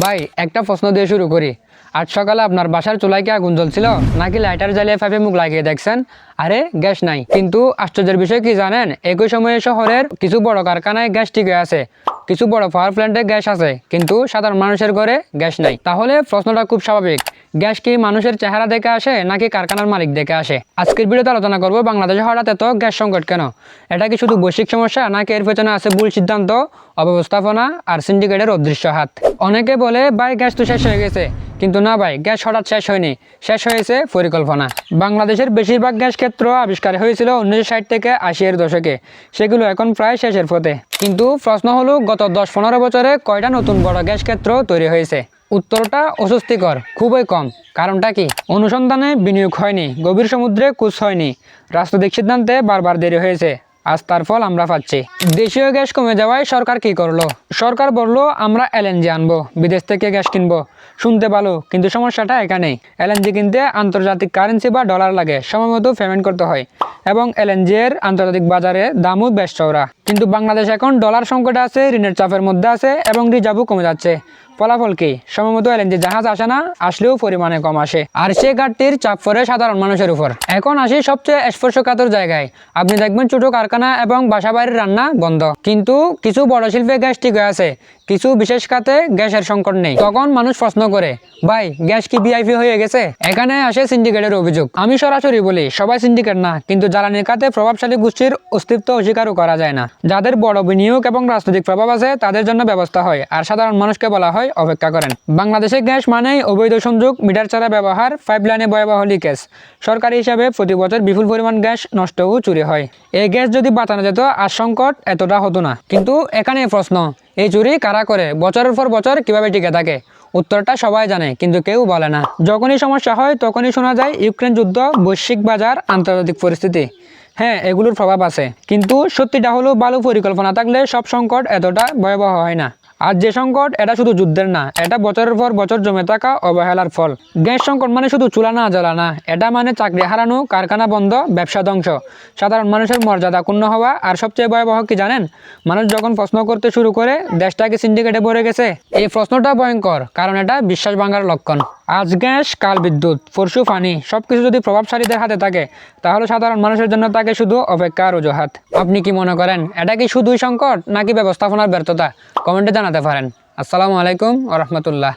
ভাই একটা প্রশ্ন দিয়ে শুরু করি। আজ সকালে আপনার বাসার চুলায় কি আগুন জ্বলছিল, নাকি লাইটার জ্বালিয়ে ফাইভে মুখ লাগিয়ে দেখছেন আরে গ্যাস নাই? কিন্তু আশ্চর্যের বিষয় কি জানেন, একই সময়ে শহরের কিছু বড় কারখানায় গ্যাস টিকে আছে, কিছু বড় পাওয়ার প্ল্যান্টে গ্যাস আছে, কিন্তু সাধারণ মানুষের ঘরে গ্যাস নাই। তাহলে প্রশ্নটা খুব স্বাভাবিক, গ্যাস কি মানুষের চেহারা দেখে আসে নাকি কারখানার মালিক দেখে আসে? আজকের ভিডিওতে আলোচনা করবো বাংলাদেশে হঠাৎ এত গ্যাস সংকট কেন। এটা কি শুধু বৈশ্বিক সমস্যা, নাকি এর পেছনে আছে ভুল সিদ্ধান্ত, অব্যবস্থাপনা আর সিন্ডিকেটের অদৃশ্য হাত? অনেকে বলে ভাই গ্যাস তো শেষ হয়ে গেছে, কিন্তু না ভাই, গ্যাস হঠাৎ শেষ হয়নি, শেষ হয়েছে পরিকল্পনা। বাংলাদেশের বেশিরভাগ গ্যাস ক্ষেত্র আবিষ্কার হয়েছিল 1960 থেকে 80-এর দশকে, সেগুলো এখন প্রায় শেষের পথে। কিন্তু প্রশ্ন হলো, গত 10-15 বছরে কয়টা নতুন বড় গ্যাস ক্ষেত্র তৈরি হয়েছে? উত্তরটা অস্বস্তিকর, খুবই কম। কারণটা কি? অনুসন্ধানে বিনিয়োগ হয়নি, গভীর সমুদ্রে কুচ হয়নি, রাজনৈতিক সিদ্ধান্তে বারবার দেরি হয়েছে। আজ তার ফল আমরা পাচ্ছি। দেশীয় গ্যাস কমে যাওয়ায় সরকার কি করলো? সরকার বলল আমরা এলএনজি আনবো, বিদেশ থেকে গ্যাস কিনবো। শুনতে ভালো, কিন্তু সমস্যাটা এখানেই। এলএনজি কিনতে আন্তর্জাতিক কারেন্সি বা ডলার লাগে, সময়মতো পেমেন্ট করতে হয়, এবং এলএনজি এর আন্তর্জাতিক বাজারে দামও বেশ চওড়া। কিন্তু বাংলাদেশ এখন ডলার সংকটে আছে, ঋণের চাপের মধ্যে আছে, এবং রিজার্ভও কমে যাচ্ছে। ফলাফল কি? সময়মতো এলএনজি জাহাজ আসে না, আসলেও পরিমাণে কম আসে, আর সে ঘাটতির চাপ পড়ে সাধারণ মানুষের উপর। এখন আসি সবচেয়ে স্পর্শকাতর জায়গায়। আপনি দেখবেন ছোট কারখানা এবং বাসাবাড়ির রান্না বন্ধ, কিন্তু কিছু বড় শিল্পে গ্যাস ঠিক হয়ে আছে, কিছু বিশেষ খাতে গ্যাসের সংকট নেই। তখন মানুষ প্রশ্ন করে, ভাই গ্যাস কি ভিআইপি হয়ে গেছে? এখানে আসে সিন্ডিকেটের অভিযোগ। আমি সরাসরি বলি, সবাই সিন্ডিকেট না, কিন্তু জ্বালানির খাতে প্রভাবশালী গোষ্ঠীর অস্তিত্ব অস্বীকারও করা যায় না। যাদের বড় বিনিয়োগ এবং রাজনৈতিক প্রভাব আছে তাদের জন্য ব্যবস্থা হয়, আর সাধারণ মানুষকে বলা হয় অপেক্ষা করেন। বাংলাদেশে গ্যাস মানেই অবৈধ সংযোগ, মিটার ছাড়া ব্যবহার, পাইপলাইনে ভয়াবহ লিকেজ। সরকারি হিসাবে প্রতি বছর বিপুল পরিমাণ গ্যাস নষ্ট ও চুরি হয়। এই গ্যাস যদি বাঁচানো যেত, আর সংকট এতটা হতো না। কিন্তু এখানে প্রশ্ন, এই চুরি কারা করে, বছরের পর বছর কিভাবে টিকে থাকে? উত্তরটা সবাই জানে, কিন্তু কেউ বলে না। যখনই সমস্যা হয় তখনই শোনা যায় ইউক্রেন যুদ্ধ, বৈশ্বিক বাজার, আন্তর্জাতিক পরিস্থিতি। হ্যাঁ, এগুলোর প্রভাব আছে, কিন্তু সত্যিটা হলো ভালো পরিকল্পনা থাকলে সব সংকট এতটা ভয়াবহ হয় না। আর যে সংকট, এটা শুধু যুদ্ধের না, এটা বছরের পর বছর জমে থাকা অবহেলার ফল। গ্যাস সংকট মানে শুধু চুলা না জ্বলা না, এটা মানে চাকরি হারানো, কারখানা বন্ধ, ব্যবসা ধ্বংস, সাধারণ মানুষের মর্যাদা ক্ষুণ্ণ হওয়া। আর সবচেয়ে ভয়াবহ কি জানেন? মানুষ যখন প্রশ্ন করতে শুরু করে, দেশটা কি সিন্ডিকেটে ভরে গেছে? এই প্রশ্নটা ভয়ঙ্কর, কারণ এটা বিশ্বাস ভাঙার লক্ষণ। আজ গ্যাস, কাল বিদ্যুৎ, পরশু পানি, সবকিছু যদি প্রভাবশালীদের হাতে থাকে, তাহলে সাধারণ মানুষের জন্য থাকে শুধু অপেক্ষা আর অজুহাত। আপনি কি মনে করেন, এটা কি শুধুই সংকট নাকি ব্যবস্থাপনার ব্যর্থতা? কমেন্টে জানাতে পারেন। আসসালামু আলাইকুম ওয়া রাহমাতুল্লাহ।